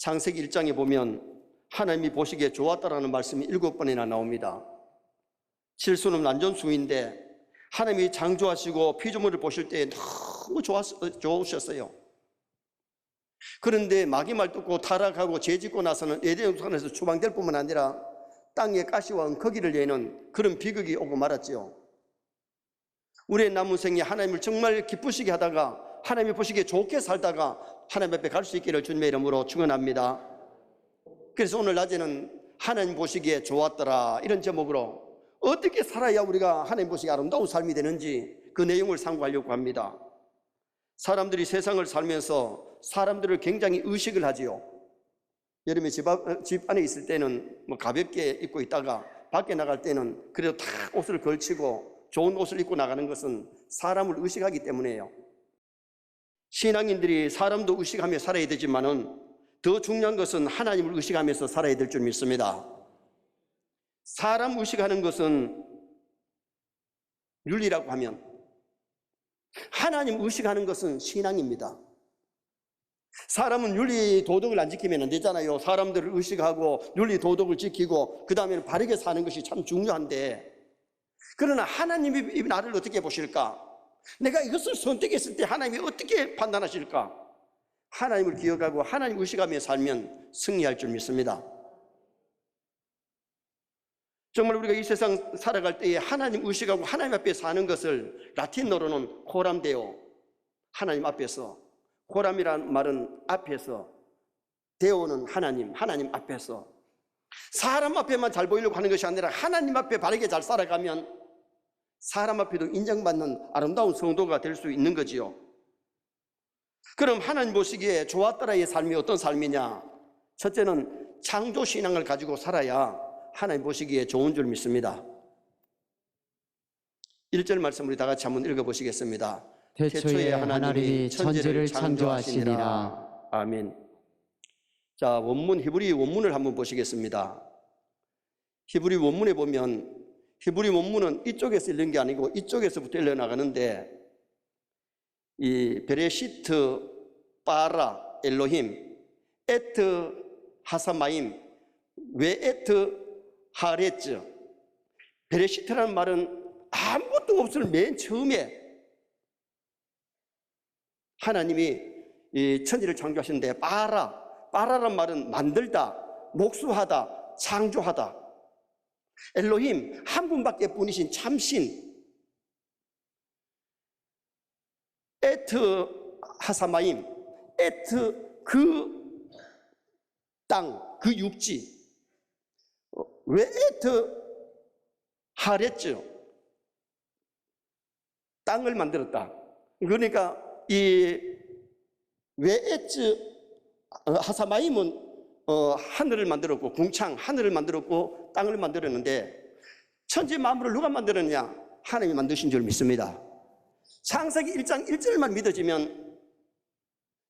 창세기 1장에 보면 하나님이 보시기에 좋았다라는 말씀이 7번이나 나옵니다. 칠수는 난전수인데 하나님이 창조하시고 피조물을 보실 때 너무 좋으셨어요. 그런데 마귀말 듣고 타락하고 죄짓고 나서는 에덴 동산에서 추방될 뿐만 아니라 땅에 가시와 엉커기를 내는 그런 비극이 오고 말았지요. 우리의 남은 생에 하나님을 정말 기쁘시게 하다가 하나님이 보시기에 좋게 살다가 하나님 앞에 갈 수 있기를 주님의 이름으로 축원합니다. 그래서 오늘 낮에는 하나님 보시기에 좋았더라 이런 제목으로 어떻게 살아야 우리가 하나님 보시기에 아름다운 삶이 되는지 그 내용을 상고하려고 합니다. 사람들이 세상을 살면서 사람들을 굉장히 의식을 하지요. 여름에 집 안에 있을 때는 뭐 가볍게 입고 있다가 밖에 나갈 때는 그래도 다 옷을 걸치고 좋은 옷을 입고 나가는 것은 사람을 의식하기 때문이에요. 신앙인들이 사람도 의식하며 살아야 되지만은 더 중요한 것은 하나님을 의식하면서 살아야 될 줄 믿습니다. 사람 의식하는 것은 윤리라고 하면 하나님 의식하는 것은 신앙입니다. 사람은 윤리 도덕을 안 지키면 안 되잖아요. 사람들을 의식하고 윤리 도덕을 지키고 그 다음에는 바르게 사는 것이 참 중요한데, 그러나 하나님이 나를 어떻게 보실까? 내가 이것을 선택했을 때 하나님이 어떻게 판단하실까? 하나님을 기억하고 하나님 의식하며 살면 승리할 줄 믿습니다. 정말 우리가 이 세상 살아갈 때에 하나님 의식하고 하나님 앞에 사는 것을 라틴어로는 코람데오, 하나님 앞에서, 코람이라는 말은 앞에서, 데오는 하나님, 하나님 앞에서. 사람 앞에만 잘 보이려고 하는 것이 아니라 하나님 앞에 바르게 잘 살아가면 사람 앞에도 인정받는 아름다운 성도가 될 수 있는 거지요. 그럼 하나님 보시기에 좋았더라의 삶이 어떤 삶이냐? 첫째는 창조신앙을 가지고 살아야 하나님 보시기에 좋은 줄 믿습니다. 1절 말씀 우리 다 같이 한번 읽어보시겠습니다. 태초에 하나님이 천지를 창조하시니라. 아멘. 자, 원문 히브리 원문을 한번 보시겠습니다. 히브리 원문에 보면 히브리 원문은 이쪽에서 읽는 게 아니고 이쪽에서부터 읽어나가는데, 이 베레시트 바라 엘로힘 에트 하사마임 웨 에트 하레츠. 베레시트라는 말은 아무것도 없을 맨 처음에 하나님이 이 천지를 창조하시는데, 바라란 말은 만들다, 목수하다, 창조하다. 엘로힘, 한 분밖에 뿐이신 참신. 에트 하사마임, 에트 그 땅, 그 육지. 왜 에트 하레츠, 땅을 만들었다. 그러니까 이 웨에츠 하사마임은 하늘을 만들었고, 궁창 하늘을 만들었고 땅을 만들었는데, 천지 만물을 누가 만들었냐? 하나님이 만드신 줄 믿습니다. 창세기 1장 1절만 믿어지면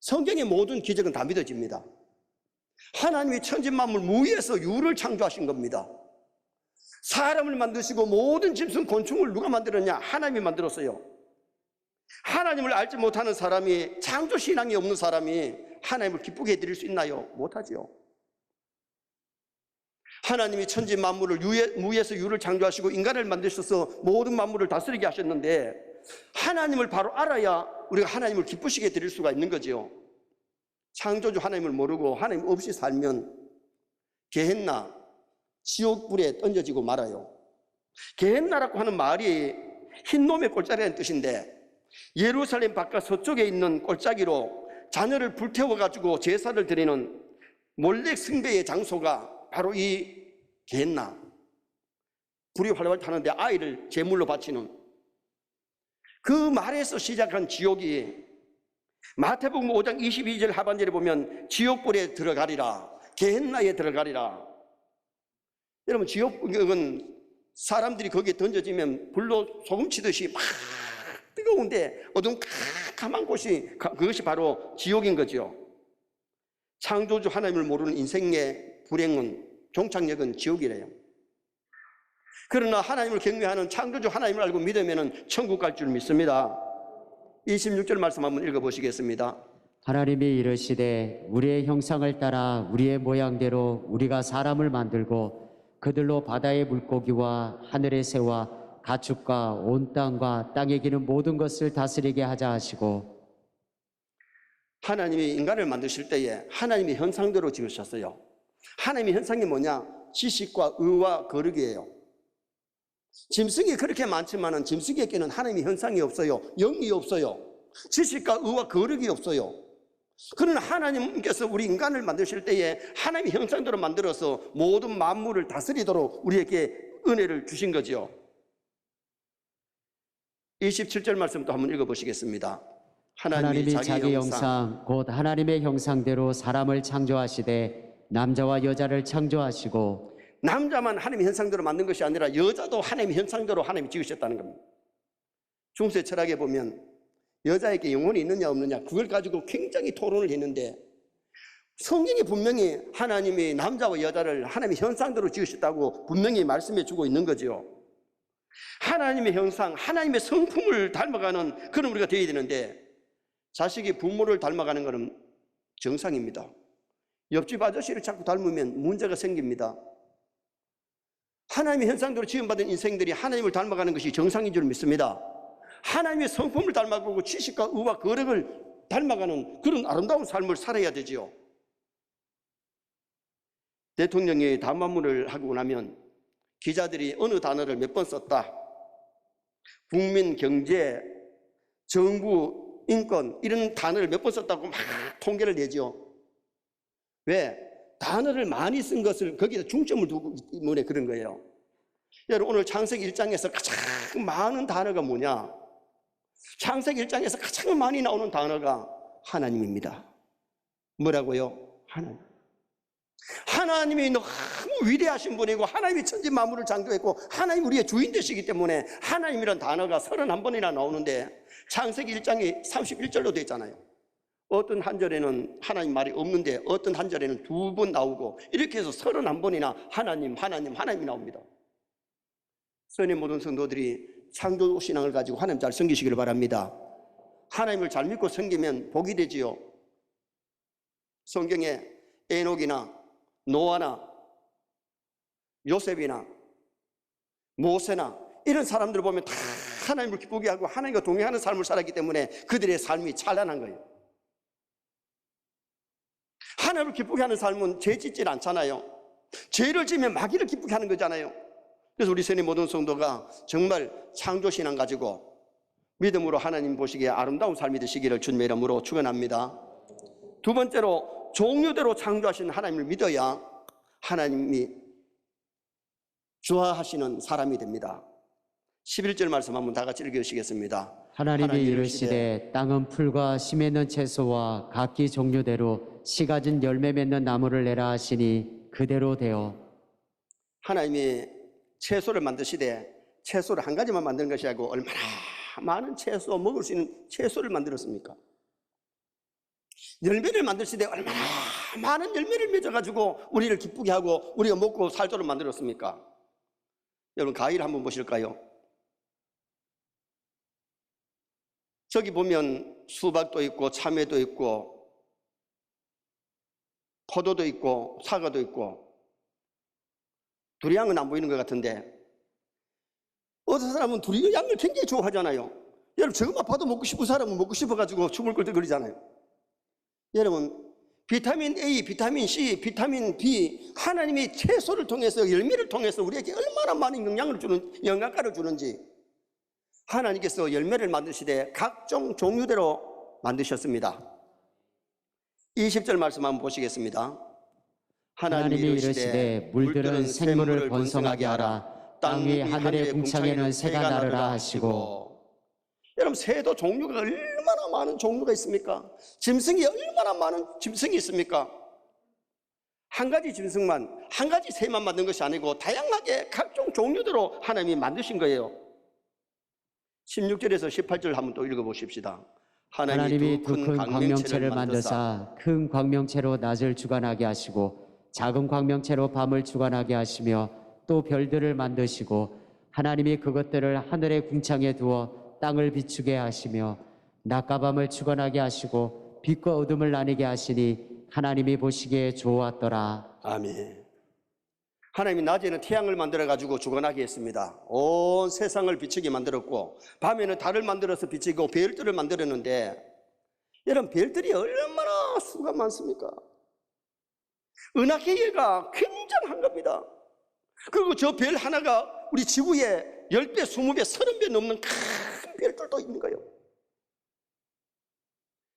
성경의 모든 기적은 다 믿어집니다. 하나님이 천지 만물 무에서 유를 창조하신 겁니다. 사람을 만드시고 모든 짐승 곤충을 누가 만들었냐? 하나님이 만들었어요. 하나님을 알지 못하는 사람이, 창조신앙이 없는 사람이 하나님을 기쁘게 해드릴 수 있나요? 못하지요. 하나님이 천지 만물을 무에서 유를 창조하시고 인간을 만드셔서 모든 만물을 다스리게 하셨는데, 하나님을 바로 알아야 우리가 하나님을 기쁘시게 해드릴 수가 있는 거죠. 창조주 하나님을 모르고 하나님 없이 살면 게헨나, 지옥불에 던져지고 말아요. 게헨나라고 하는 말이 흰놈의 골짜기라는 뜻인데, 예루살렘 바깥 서쪽에 있는 골짜기로 자녀를 불태워가지고 제사를 드리는 몰렉 숭배의 장소가 바로 이 게헨나. 불이 활활 타는데 아이를 제물로 바치는 그 말에서 시작한 지옥이, 마태복음 5장 22절 하반절에 보면 지옥불에 들어가리라, 게헨나에 들어가리라. 여러분, 지옥은 사람들이 거기에 던져지면 불로 소금 치듯이 막 뜨거운데 어둠캄캄한 곳이, 그것이 바로 지옥인 거죠. 창조주 하나님을 모르는 인생의 불행은, 종착역은 지옥이래요. 그러나 하나님을 경외하는 창조주 하나님을 알고 믿으면 천국 갈 줄 믿습니다. 26절 말씀 한번 읽어보시겠습니다. 하나님이 이르시되 우리의 형상을 따라 우리의 모양대로 우리가 사람을 만들고 그들로 바다의 물고기와 하늘의 새와 가축과 온 땅과 땅에 기는 모든 것을 다스리게 하자 하시고 하나님이 인간을 만드실 때에 하나님의 형상대로 지으셨어요. 하나님의 형상이 뭐냐? 지식과 의와 거룩이에요. 짐승이 그렇게 많지만은 짐승에게는 하나님의 형상이 없어요. 영이 없어요. 지식과 의와 거룩이 없어요. 그러나 하나님께서 우리 인간을 만드실 때에 하나님의 형상대로 만들어서 모든 만물을 다스리도록 우리에게 은혜를 주신 거죠. 27절 말씀도 한번 읽어보시겠습니다. 하나님이 자기 형상 곧 하나님의 형상대로 사람을 창조하시되 남자와 여자를 창조하시고 남자만 하나님의 형상대로 만든 것이 아니라 여자도 하나님의 형상대로 하나님이 지으셨다는 겁니다. 중세 철학에 보면 여자에게 영혼이 있느냐 없느냐 그걸 가지고 굉장히 토론을 했는데 성경이 분명히 하나님이 남자와 여자를 하나님의 형상대로 지으셨다고 분명히 말씀해 주고 있는 거죠. 하나님의 형상, 하나님의 성품을 닮아가는 그런 우리가 되어야 되는데 자식이 부모를 닮아가는 것은 정상입니다. 옆집 아저씨를 자꾸 닮으면 문제가 생깁니다. 하나님의 형상대로 지음받은 인생들이 하나님을 닮아가는 것이 정상인 줄 믿습니다. 하나님의 성품을 닮아가고 지식과 의와 거룩을 닮아가는 그런 아름다운 삶을 살아야 되지요. 대통령이 담화문을 하고 나면 기자들이 어느 단어를 몇 번 썼다. 국민, 경제, 정부, 인권 이런 단어를 몇 번 썼다고 막 통계를 내죠. 왜? 단어를 많이 쓴 것을 거기에 중점을 두고 때문에 그런 거예요. 여러분 오늘 창세기 1장에서 가장 많은 단어가 뭐냐? 창세기 1장에서 가장 많이 나오는 단어가 하나님입니다. 뭐라고요? 하나님. 하나님이 너무 위대하신 분이고 하나님이 천지 만물을 창조했고 하나님 우리의 주인 되시기 때문에 하나님이란 단어가 31번이나 나오는데 창세기 1장이 31절로 되어 있잖아요. 어떤 한 절에는 하나님 말이 없는데 어떤 한 절에는 2번 나오고 이렇게 해서 31번이나 하나님이 나옵니다. 선의 모든 성도들이 창조신앙을 가지고 하나님 잘 섬기시기를 바랍니다. 하나님을 잘 믿고 섬기면 복이 되지요. 성경에 에녹이나 노아나 요셉이나 모세나 이런 사람들을 보면 다 하나님을 기쁘게 하고 하나님과 동행하는 삶을 살았기 때문에 그들의 삶이 찬란한 거예요. 하나님을 기쁘게 하는 삶은 죄 짓질 않잖아요. 죄를 지으면 마귀를 기쁘게 하는 거잖아요. 그래서 우리 선의 모든 성도가 정말 창조신앙 가지고 믿음으로 하나님 보시기에 아름다운 삶이 되시기를 주님의 이름으로 축원합니다. 두 번째로 종류대로 창조하신 하나님을 믿어야 하나님이 좋아하시는 사람이 됩니다. 11절 말씀 한번 다 같이 읽으시겠습니다. 하나님이 이르시되 땅은 풀과 씨 맺는 채소와 각기 종류대로 씨 가진 열매 맺는 나무를 내라 하시니 그대로 되어. 하나님이 채소를 만드시되 채소를 한 가지만 만드는 것이 아니고 얼마나 많은 채소, 먹을 수 있는 채소를 만들었습니까? 열매를 만드시되 얼마나 많은 열매를 맺어가지고 우리를 기쁘게 하고 우리가 먹고 살도록 만들었습니까? 여러분 과일 한번 보실까요? 저기 보면 수박도 있고 참외도 있고 포도도 있고 사과도 있고 두리안은 안 보이는 것 같은데 어떤 사람은 두리안을 굉장히 좋아하잖아요. 여러분 저것만 봐도 먹고 싶은 사람은 먹고 싶어가지고 춤을 꿀떡거리잖아요. 여러분 비타민 A, 비타민 C, 비타민 B 하나님이 채소를 통해서 열매를 통해서 우리에게 얼마나 많은 영양가를 주는지 하나님께서 열매를 만드시되 각종 종류대로 만드셨습니다. 20절 말씀 한번 보시겠습니다. 하나님이 이르시되 물들은 생물을 번성하게 하라. 땅 위 하늘의 궁창에는 새가 나르라 하시고. 여러분 새도 종류가 얼마나 많은 종류가 있습니까? 짐승이 얼마나 많은 짐승이 있습니까? 한 가지 짐승만 한 가지 새만 만든 것이 아니고 다양하게 각종 종류대로 하나님이 만드신 거예요. 16절에서 18절 한번 또 읽어보십시다. 하나님이 두 큰 광명체를 만드사 큰 광명체로 낮을 주관하게 하시고 작은 광명체로 밤을 주관하게 하시며 또 별들을 만드시고 하나님이 그것들을 하늘의 궁창에 두어 땅을 비추게 하시며 낮과 밤을 주관하게 하시고 빛과 어둠을 나뉘게 하시니 하나님이 보시기에 좋았더라. 아멘. 하나님이 낮에는 태양을 만들어가지고 주관하게 했습니다. 온 세상을 비추게 만들었고, 밤에는 달을 만들어서 비추고 별들을 만들었는데, 여러분, 별들이 얼마나 수가 많습니까? 은하계가 굉장한 겁니다. 그리고 저 별 하나가 우리 지구에 10배, 20배, 30배 넘는 큰 별들도 있는 거예요.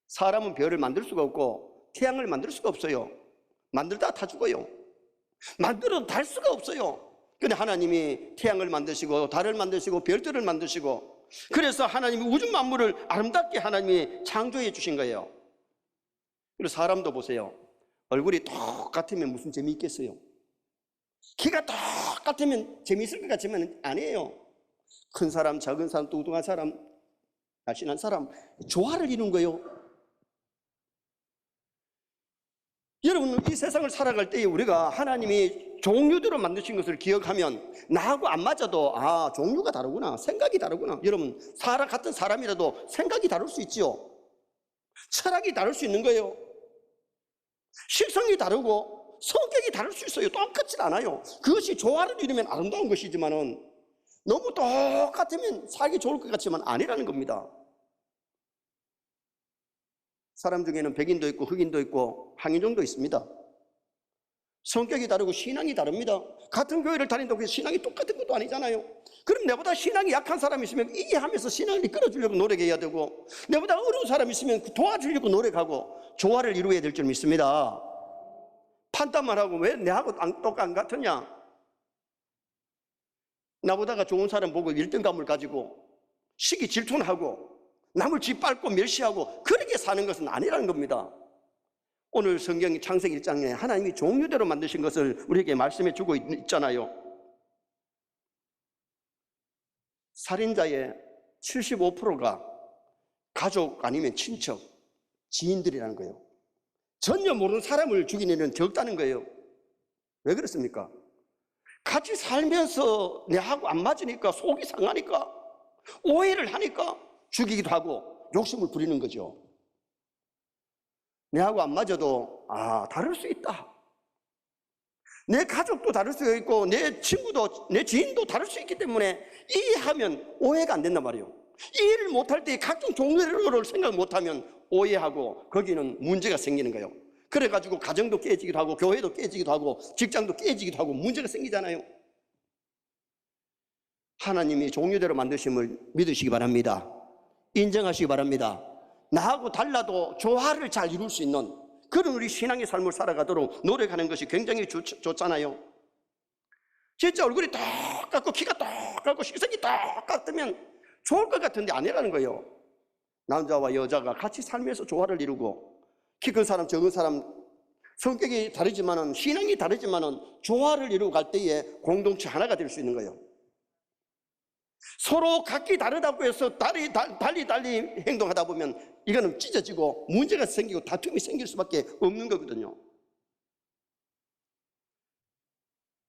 사람은 별을 만들 수가 없고 태양을 만들 수가 없어요. 만들다 다 죽어요. 만들어도 달 수가 없어요. 그런데 하나님이 태양을 만드시고 달을 만드시고 별들을 만드시고, 그래서 하나님이 우주 만물을 아름답게 하나님이 창조해 주신 거예요. 그리고 사람도 보세요. 얼굴이 똑같으면 무슨 재미있겠어요? 키가 똑같으면 재미있을 것 같지만 아니에요. 큰 사람, 작은 사람, 뚱뚱한 사람, 날씬한 사람, 조화를 이룬 거예요. 여러분, 이 세상을 살아갈 때에 우리가 하나님이 종류대로 만드신 것을 기억하면 나하고 안 맞아도 종류가 다르구나, 생각이 다르구나. 여러분, 같은 사람이라도 생각이 다를 수 있지요. 철학이 다를 수 있는 거예요. 식성이 다르고 성격이 다를 수 있어요. 똑같지 않아요. 그것이 조화를 이루면 아름다운 것이지만은 너무 똑같으면 살기 좋을 것 같지만 아니라는 겁니다. 사람 중에는 백인도 있고 흑인도 있고 황인종도 있습니다. 성격이 다르고 신앙이 다릅니다. 같은 교회를 다닌다고 해서 신앙이 똑같은 것도 아니잖아요. 그럼 내보다 신앙이 약한 사람이 있으면 이해하면서 신앙을 이끌어주려고 노력해야 되고, 내보다 어려운 사람이 있으면 도와주려고 노력하고 조화를 이루어야 될 줄 믿습니다. 판단만 하고 왜 내하고 똑같으냐? 나보다가 좋은 사람 보고 1등감을 가지고 시기 질투하고 남을 짓밟고 멸시하고 그렇게 사는 것은 아니라는 겁니다. 오늘 성경 창세기 1장에 하나님이 종류대로 만드신 것을 우리에게 말씀해 주고 있잖아요. 살인자의 75%가 가족 아니면 친척, 지인들이라는 거예요. 전혀 모르는 사람을 죽이는 일은 적다는 거예요. 왜 그렇습니까? 같이 살면서 내하고 안 맞으니까 속이 상하니까 오해를 하니까 죽이기도 하고 욕심을 부리는 거죠. 내하고 안 맞아도 다를 수 있다. 내 가족도 다를 수 있고 내 친구도 내 지인도 다를 수 있기 때문에 이해하면 오해가 안 된단 말이에요. 이해를 못할 때 각종 종류를 생각 못하면 오해하고 거기는 문제가 생기는 거예요. 그래가지고 가정도 깨지기도 하고 교회도 깨지기도 하고 직장도 깨지기도 하고 문제가 생기잖아요. 하나님이 종류대로 만드심을 믿으시기 바랍니다. 인정하시기 바랍니다. 나하고 달라도 조화를 잘 이룰 수 있는 그런 우리 신앙의 삶을 살아가도록 노력하는 것이 굉장히 좋잖아요. 진짜 얼굴이 똑같고 키가 똑같고 식성이 똑같으면 좋을 것 같은데 아니라는 거예요. 남자와 여자가 같이 살면서 조화를 이루고 키 큰 사람 적은 사람 성격이 다르지만은 신앙이 다르지만은 조화를 이루고 갈 때에 공동체 하나가 될 수 있는 거예요. 서로 각기 다르다고 해서 달리 행동하다 보면 이거는 찢어지고 문제가 생기고 다툼이 생길 수밖에 없는 거거든요.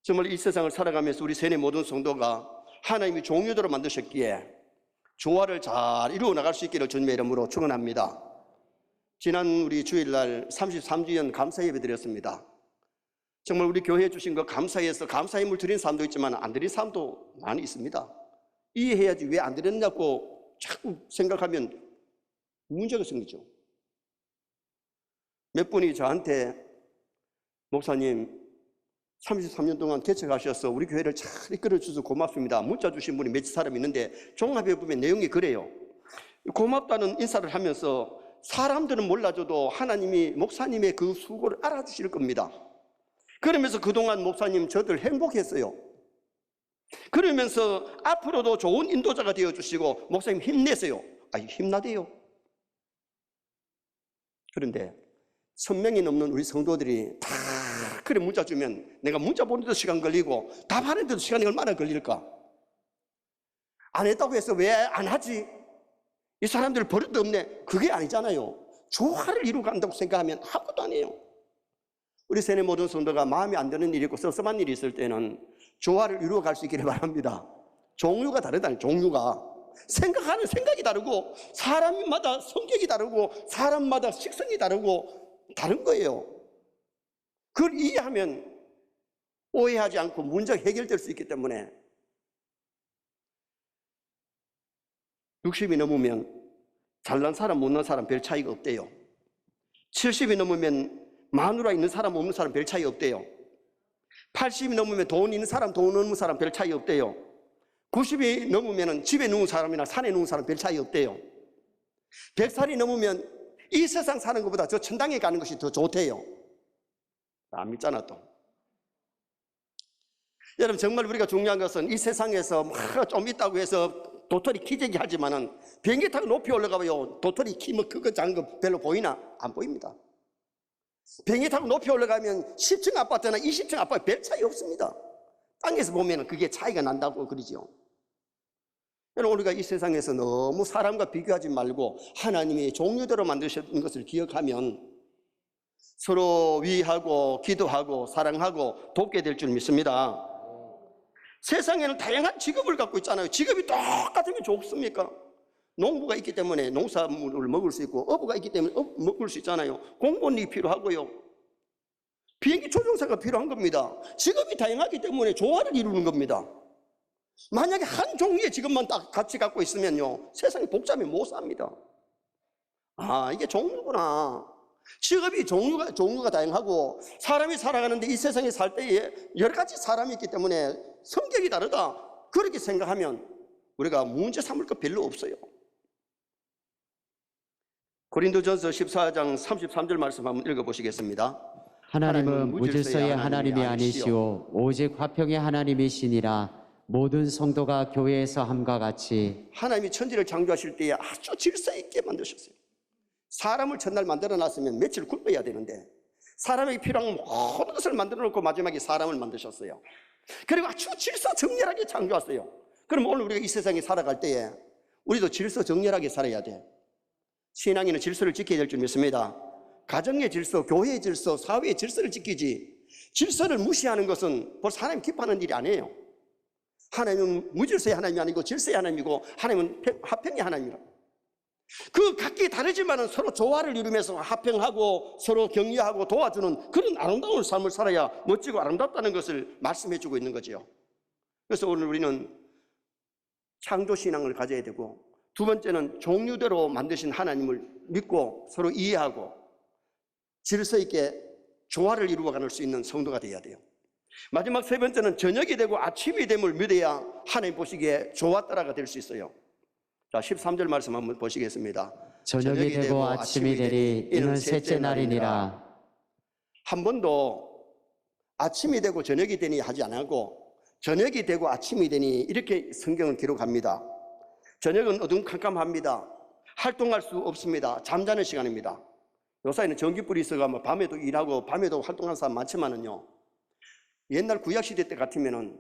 정말 이 세상을 살아가면서 우리 세뇌 모든 성도가 하나님이 종류대로 만드셨기에 조화를 잘 이루어 나갈 수 있기를 주님의 이름으로 축원합니다. 지난 우리 주일날 33주년 감사 예배 드렸습니다. 정말 우리 교회에 주신 거 감사해서 감사 힘을 드린 사람도 있지만 안 드린 사람도 많이 있습니다. 이해해야지 왜 안 드렸냐고 자꾸 생각하면 문제가 생기죠. 몇 분이 저한테 목사님 33년 동안 개척하셔서 우리 교회를 잘 이끌어 주셔서 고맙습니다. 문자 주신 분이 몇 사람 있는데 종합해 보면 내용이 그래요. 고맙다는 인사를 하면서 사람들은 몰라줘도 하나님이 목사님의 그 수고를 알아주실 겁니다. 그러면서 그동안 목사님 저들 행복했어요. 그러면서 앞으로도 좋은 인도자가 되어주시고 목사님 힘내세요. 힘나대요. 그런데 1000명이 넘는 우리 성도들이 다 그래 문자 주면 내가 문자 보내도 시간 걸리고 답하는데도 시간이 얼마나 걸릴까? 안 했다고 해서 왜 안 하지? 이 사람들 버릇도 없네. 그게 아니잖아요. 조화를 이루고 간다고 생각하면 아무것도 아니에요. 우리 세뇌 모든 성도가 마음에 안 드는 일이 있고 섭섭한 일이 있을 때는 조화를 이루어 갈 수 있기를 바랍니다. 종류가 다르다니 종류가. 생각하는 생각이 다르고 사람마다 성격이 다르고 사람마다 식성이 다르고 다른 거예요. 그걸 이해하면 오해하지 않고 문제가 해결될 수 있기 때문에 60이 넘으면 잘난 사람 못난 사람 별 차이가 없대요. 70이 넘으면 마누라 있는 사람 없는 사람 별 차이 없대요. 80이 넘으면 돈 있는 사람 돈 없는 사람 별 차이 없대요. 90이 넘으면 집에 누운 사람이나 산에 누운 사람 별 차이 없대요. 100살이 넘으면 이 세상 사는 것보다 저 천당에 가는 것이 더 좋대요. 안 믿잖아 또. 여러분 정말 우리가 중요한 것은 이 세상에서 좀 있다고 해서 도토리 키재기 하지만은 비행기 타고 높이 올라가봐요. 도토리 키 뭐 그거 작은 거 별로 보이나? 안 보입니다. 비행기 타고 높이 올라가면 10층 아파트나 20층 아파트 별 차이 없습니다. 땅에서 보면 그게 차이가 난다고 그러죠. 여러분 우리가 이 세상에서 너무 사람과 비교하지 말고 하나님이 종류대로 만드신 것을 기억하면 서로 위하고 기도하고 사랑하고 돕게 될 줄 믿습니다. 세상에는 다양한 직업을 갖고 있잖아요. 직업이 똑같으면 좋습니까? 농부가 있기 때문에 농산물을 먹을 수 있고 어부가 있기 때문에 먹을 수 있잖아요. 공무원이 필요하고요. 비행기 조종사가 필요한 겁니다. 직업이 다양하기 때문에 조화를 이루는 겁니다. 만약에 한 종류의 직업만 딱 같이 갖고 있으면요 세상이 복잡해 못 삽니다. 아 이게 종류구나. 직업이 종류가 다양하고 사람이 살아가는데 이 세상에 살 때에 여러 가지 사람이 있기 때문에 성격이 다르다. 그렇게 생각하면 우리가 문제 삼을 것 별로 없어요. 고린도전서 14장 33절 말씀 한번 읽어보시겠습니다. 하나님은 무질서의 하나님이 아니시오 오직 화평의 하나님이시니라. 모든 성도가 교회에서 함과 같이 하나님이 천지를 창조하실 때에 아주 질서 있게 만드셨어요. 사람을 첫날 만들어 놨으면 며칠 굶어야 되는데 사람에게 필요한 모든 것을 만들어 놓고 마지막에 사람을 만드셨어요. 그리고 아주 질서 정렬하게 창조했어요. 그럼 오늘 우리가 이 세상에 살아갈 때에 우리도 질서 정렬하게 살아야 돼. 신앙인은 질서를 지켜야 될 줄 믿습니다. 가정의 질서, 교회의 질서, 사회의 질서를 지키지 질서를 무시하는 것은 벌써 하나님 기뻐하는 일이 아니에요. 하나님은 무질서의 하나님이 아니고 질서의 하나님이고 하나님은 화평의 하나님이라. 그 각기 다르지만은 서로 조화를 이루면서 화평하고 서로 격려하고 도와주는 그런 아름다운 삶을 살아야 멋지고 아름답다는 것을 말씀해 주고 있는 거죠. 그래서 오늘 우리는 창조신앙을 가져야 되고 두 번째는 종류대로 만드신 하나님을 믿고 서로 이해하고 질서 있게 조화를 이루어갈 수 있는 성도가 되어야 돼요. 마지막 세 번째는 저녁이 되고 아침이 됨을 믿어야 하나님 보시기에 좋았다라가 될 수 있어요. 자, 13절 말씀 한번 보시겠습니다. 저녁이 되고 아침이 되리 이는 셋째 날이니라. 한 번도 아침이 되고 저녁이 되니 하지 않고 저녁이 되고 아침이 되니 이렇게 성경은 기록합니다. 저녁은 어둠캄캄합니다. 활동할 수 없습니다. 잠자는 시간입니다. 요사이는 전기불이 있어가 밤에도 일하고 밤에도 활동하는 사람 많지만은요 옛날 구약시대 때 같으면은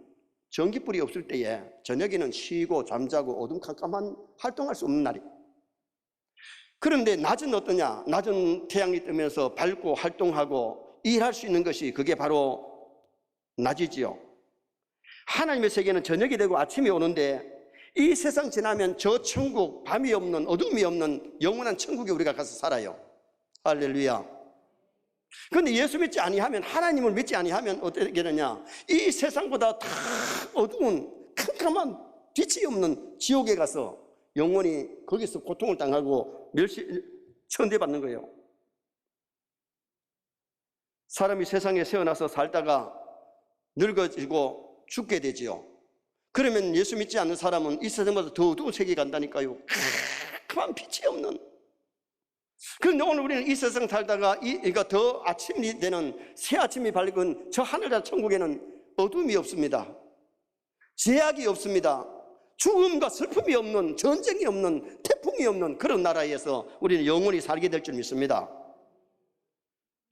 전기불이 없을 때에 저녁에는 쉬고 잠자고 어둠캄캄한 활동할 수 없는 날이에요. 그런데 낮은 어떠냐? 낮은 태양이 뜨면서 밝고 활동하고 일할 수 있는 것이 그게 바로 낮이지요. 하나님의 세계는 저녁이 되고 아침이 오는데 이 세상 지나면 저 천국, 밤이 없는 어둠이 없는 영원한 천국에 우리가 가서 살아요. 할렐루야. 그런데 예수 믿지 아니하면 하나님을 믿지 아니하면 어떻게 되느냐? 이 세상보다 다 어두운 캄캄한 빛이 없는 지옥에 가서 영원히 거기서 고통을 당하고 천대받는 거예요. 사람이 세상에 태어나서 살다가 늙어지고 죽게 되지요. 그러면 예수 믿지 않는 사람은 이 세상보다 더 어두운 세계에 간다니까요. 캄캄한 빛이 없는. 그런데 오늘 우리는 이 세상 살다가 그러니까 더 아침이 되는 새 아침이 밝은 저 하늘나라 천국에는 어둠이 없습니다. 제약이 없습니다. 죽음과 슬픔이 없는, 전쟁이 없는, 태풍이 없는 그런 나라에서 우리는 영원히 살게 될 줄 믿습니다.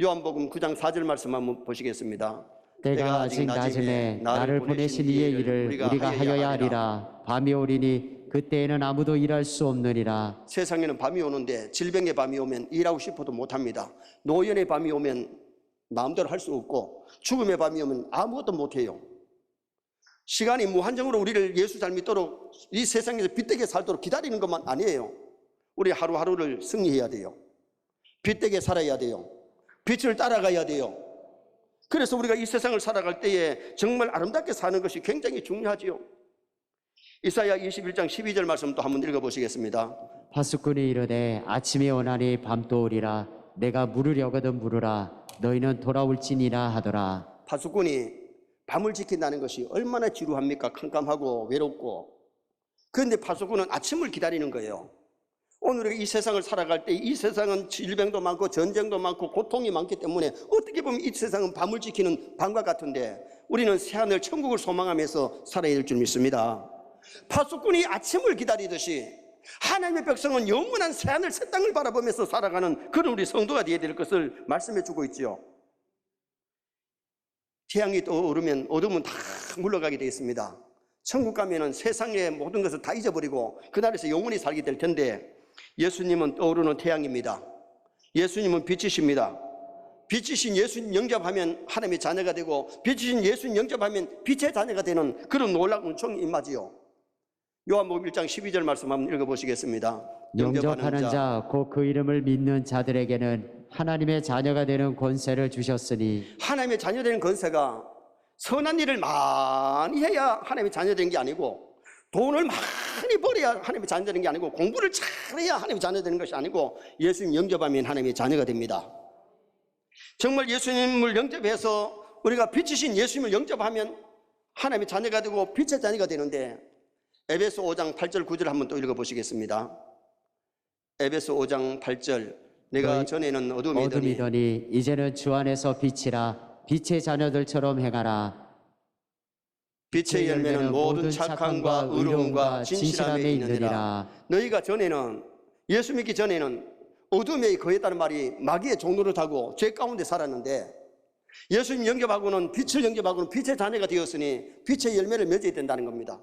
요한복음 9장 4절 말씀 한번 보시겠습니다. 때가 아직 낮음에 나를 보내신 이의 일을 우리가 하여야 하리라. 밤이 오리니 그때에는 아무도 일할 수 없느니라. 세상에는 밤이 오는데 질병의 밤이 오면 일하고 싶어도 못합니다. 노년의 밤이 오면 마음대로 할 수 없고 죽음의 밤이 오면 아무것도 못해요. 시간이 무한정으로 우리를 예수 잘 믿도록 이 세상에서 빛되게 살도록 기다리는 것만 아니에요. 우리 하루하루를 승리해야 돼요. 빛되게 살아야 돼요. 빛을 따라가야 돼요. 그래서 우리가 이 세상을 살아갈 때에 정말 아름답게 사는 것이 굉장히 중요하지요. 이사야 21장 12절 말씀 또 한번 읽어보시겠습니다. 파수꾼이 이르되 아침이 오나니 밤도 오리라. 내가 물으려거든 물으라. 너희는 돌아올지니라 하더라. 파수꾼이 밤을 지킨다는 것이 얼마나 지루합니까? 캄캄하고 외롭고. 그런데 파수꾼은 아침을 기다리는 거예요. 오늘 이 세상을 살아갈 때 이 세상은 질병도 많고 전쟁도 많고 고통이 많기 때문에 어떻게 보면 이 세상은 밤을 지키는 밤과 같은데 우리는 새하늘 천국을 소망하면서 살아야 될 줄 믿습니다. 파수꾼이 아침을 기다리듯이 하나님의 백성은 영원한 새하늘 새 땅을 바라보면서 살아가는 그런 우리 성도가 되어야 될 것을 말씀해 주고 있지요. 태양이 떠오르면 어둠은 다 물러가게 되어 있습니다. 천국 가면은 세상의 모든 것을 다 잊어버리고 그날에서 영원히 살게 될 텐데 예수님은 떠오르는 태양입니다. 예수님은 빛이십니다. 빛이신 예수님 영접하면 하나님의 자녀가 되고 빛이신 예수님 영접하면 빛의 자녀가 되는 그런 놀라운 은총이 임하지요. 요한복음 1장 12절 말씀 한번 읽어보시겠습니다. 영접하는 자 곧 그 이름을 믿는 자들에게는 하나님의 자녀가 되는 권세를 주셨으니. 하나님의 자녀 되는 권세가 선한 일을 많이 해야 하나님의 자녀 되는 게 아니고 돈을 많이 벌어야 하나님의 자녀 되는 게 아니고 공부를 잘해야 하나님의 자녀 되는 것이 아니고 예수님 영접하면 하나님의 자녀가 됩니다. 정말 예수님을 영접해서 우리가 빛이신 예수님을 영접하면 하나님의 자녀가 되고 빛의 자녀가 되는데 에베소 5장 8절 9절 한번 또 읽어보시겠습니다. 에베소 5장 8절 내가 전에는 어둠이더니 이제는 주 안에서 빛이라. 빛의 자녀들처럼 행하라. 빛의 열매는 모든 착함과 의로움과 진실함에 있느니라. 너희가 전에는 예수 믿기 전에는 어둠에 거했다는 말이 마귀의 종로를 타고 죄 가운데 살았는데 예수님 영접하고는 빛을 영접하고는 빛의 자녀가 되었으니 빛의 열매를 맺어야 된다는 겁니다.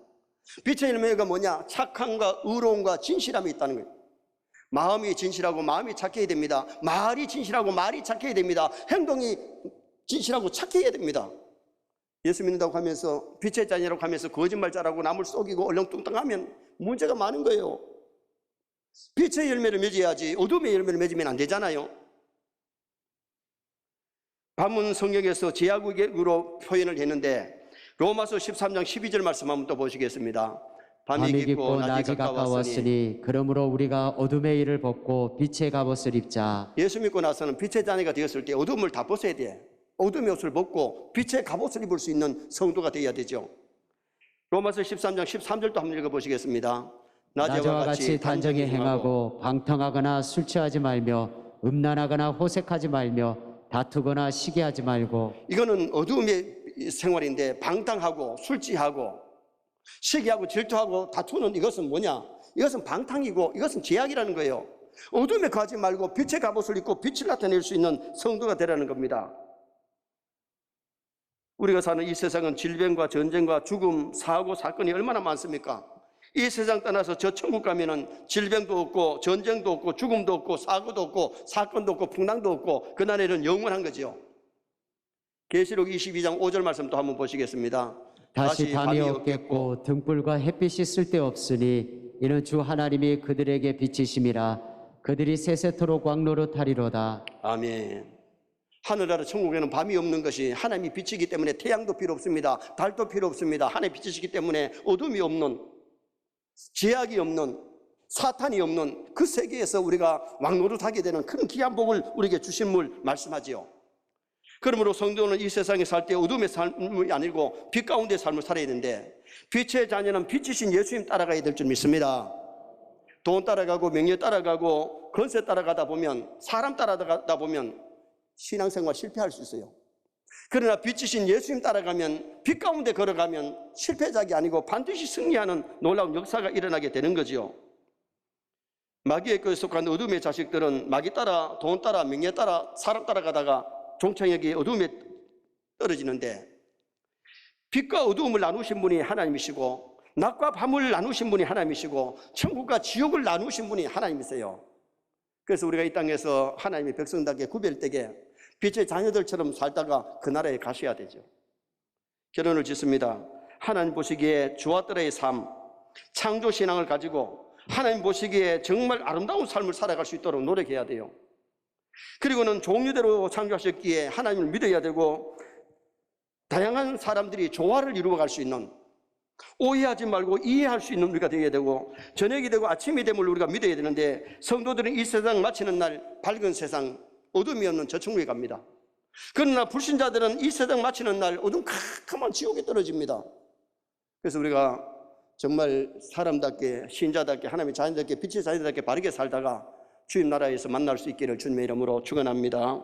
빛의 열매가 뭐냐? 착함과 의로움과 진실함이 있다는 거예요. 마음이 진실하고 마음이 착해야 됩니다. 말이 진실하고 말이 착해야 됩니다. 행동이 진실하고 착해야 됩니다. 예수 믿는다고 하면서 빛의 자녀라고 하면서 거짓말자라고 남을 속이고 얼렁뚱땅하면 문제가 많은 거예요. 빛의 열매를 맺어야지 어둠의 열매를 맺으면 안 되잖아요. 밤은 성경에서 제약으로 표현을 했는데 로마서 13장 12절 말씀 한번 또 보시겠습니다. 밤이 깊고 낮이 가까웠으니 그러므로 우리가 어둠의 일을 벗고 빛의 갑옷을 입자. 예수 믿고 나서는 빛의 자녀가 되었을 때 어둠을 다 벗어야 돼. 어둠의 옷을 벗고 빛의 갑옷을 입을 수 있는 성도가 되어야 되죠. 로마서 13장 13절도 한번 읽어보시겠습니다. 낮에와 같이 단정히 행하고 방탕하거나 술 취하지 말며 음란하거나 호색하지 말며 다투거나 시기하지 말고. 이거는 어둠의 생활인데 방탕하고 술 취하고 시기하고 질투하고 다투는 이것은 뭐냐? 이것은 방탕이고 이것은 죄악이라는 거예요. 어둠에 가지 말고 빛의 갑옷을 입고 빛을 나타낼 수 있는 성도가 되라는 겁니다. 우리가 사는 이 세상은 질병과 전쟁과 죽음, 사고, 사건이 얼마나 많습니까? 이 세상 떠나서 저 천국 가면은 질병도 없고 전쟁도 없고 죽음도 없고 사고도 없고 사건도 없고 풍랑도 없고 그날에는 영원한 거지요. 계시록 22장 5절 말씀 또 한번 보시겠습니다. 다시 밤이 없겠고 등불과 햇빛이 쓸데없으니 이는 주 하나님이 그들에게 빛이심이라. 그들이 세세토록 왕노릇하리로다. 아멘. 하늘나라 천국에는 밤이 없는 것이 하나님이 빛이기 때문에 태양도 필요 없습니다. 달도 필요 없습니다. 하나님이 빛이시기 때문에 어둠이 없는, 제약이 없는, 사탄이 없는 그 세계에서 우리가 왕노릇하게 되는 그런 귀한 복을 우리에게 주심을 말씀하지요. 그러므로 성도는 이 세상에 살 때 어둠의 삶이 아니고 빛 가운데 삶을 살아야 되는데 빛의 자녀는 빛이신 예수님 따라가야 될 줄 믿습니다. 돈 따라가고 명예 따라가고 권세 따라가다 보면 사람 따라가다 보면 신앙생활 실패할 수 있어요. 그러나 빛이신 예수님 따라가면 빛 가운데 걸어가면 실패작이 아니고 반드시 승리하는 놀라운 역사가 일어나게 되는 거지요. 마귀의 꾀에 속한 어둠의 자식들은 마귀 따라 돈 따라 명예 따라 사람 따라가다가 종착역이 어둠에 떨어지는데 빛과 어둠을 나누신 분이 하나님이시고 낮과 밤을 나누신 분이 하나님이시고 천국과 지옥을 나누신 분이 하나님이세요. 그래서 우리가 이 땅에서 하나님의 백성답게 구별되게 빛의 자녀들처럼 살다가 그 나라에 가셔야 되죠. 결론을 짓습니다. 하나님 보시기에 주와 딸의 삶, 창조 신앙을 가지고 하나님 보시기에 정말 아름다운 삶을 살아갈 수 있도록 노력해야 돼요. 그리고는 종류대로 창조하셨기에 하나님을 믿어야 되고, 다양한 사람들이 조화를 이루어갈 수 있는, 오해하지 말고 이해할 수 있는 우리가 되어야 되고, 저녁이 되고 아침이 됨을 우리가 믿어야 되는데, 성도들은 이 세상 마치는 날 밝은 세상, 어둠이 없는 저 천국에 갑니다. 그러나 불신자들은 이 세상 마치는 날 어둠캄캄한 지옥에 떨어집니다. 그래서 우리가 정말 사람답게, 신자답게, 하나님의 자녀답게, 빛의 자녀답게 바르게 살다가 주님 나라에서 만날 수 있기를 주님의 이름으로 축원합니다.